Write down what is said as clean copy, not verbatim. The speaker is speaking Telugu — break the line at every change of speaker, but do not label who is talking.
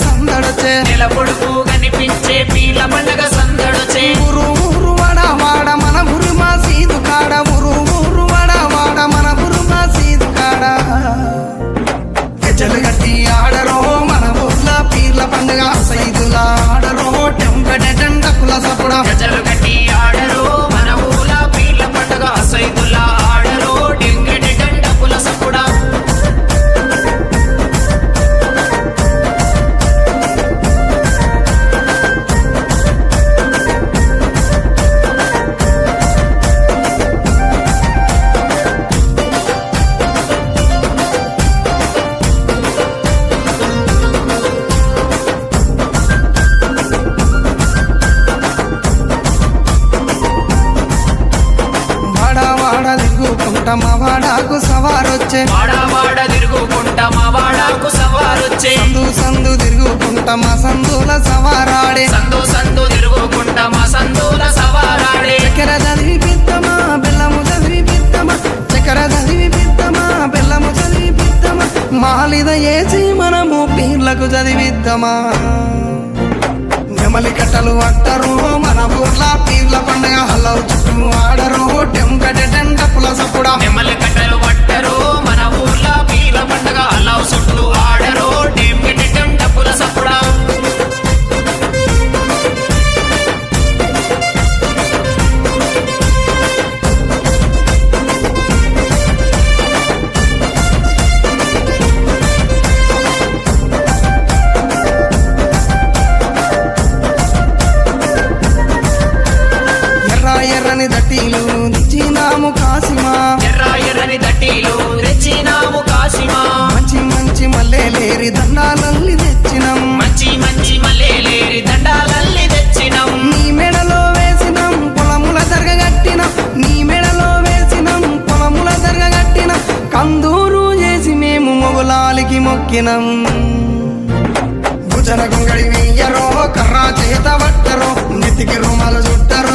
సందడొచ్చే
నెల పొడుగు కనిపించే పీర్ల పండగ సందడొచ్చే
ఊరు ఊరు వాడ వాడ మన ఊరు మా సీదు కాడ ఊరు ఊరు వాడ వాడ మన ఊరు మా సీదు కాడ గజలు గట్టి ఆడరో మన ఊర్ల పీర్ల పండుగ సైదుల ఆడరో టెంకటెండకుల సపుడ
గజలు కట్టి ఆడరో మన ఊల పీర్ల పండగ సైదుల్లా ఆడరో డెంగటి గండపుల సపుడా
మా వాడాకు సవారొచ్చే
వాడ తిరుగుకుంటా మా వాడాకు సవారొచ్చే
సందు సందు తిరుగుకుంటా మా సందుల సవారాడే
సందు సందు తిరుగుకుంటా మా సందుల సవారాడే
చక్కెర చదివి పిత్తమా బెల్లము చదివి పిత్తమా చక్కెర చదివి పిత్తమా బెల్లము చదివి పిత్తమా మాలిద ఏసి మనము పీర్లకు చదివిద్దామా నెమలి కట్టలు అంటారు మన ఊర్ల పీర్ల పండుగ హలవు చుట్టూ ఆడరు టెంకటెండపుల సపుడా
నెమలి కట్టలు పట్టరు మన ఊర్ల పీర్ల పండగ అల్లావు చుట్టూ ఆడరు డెంగటి గండపుల సపుడా
ఎర్రని దట్టీలు తెచ్చినాము కాసిమా
ఎర్రని దట్టీలు తెచ్చినాము కాసిమా
మంచి మంచి మల్లెలేరి దండాలల్లి తెచ్చినాం
మంచి మంచి మల్లెలేరి దండాలల్లి తెచ్చినాం
నీ మెడలో వేసినాం పొలముల జరగగట్టినాం నీ మెడలో వేసినాం పొలముల జరగగట్టినాం కందూరు చేసి మేము మొగులాలికి మొక్కినాం భుజన గొంగడి వెయ్యరో కర్రా చేత పట్టరో నెత్తికి రుమాలు చుట్టరో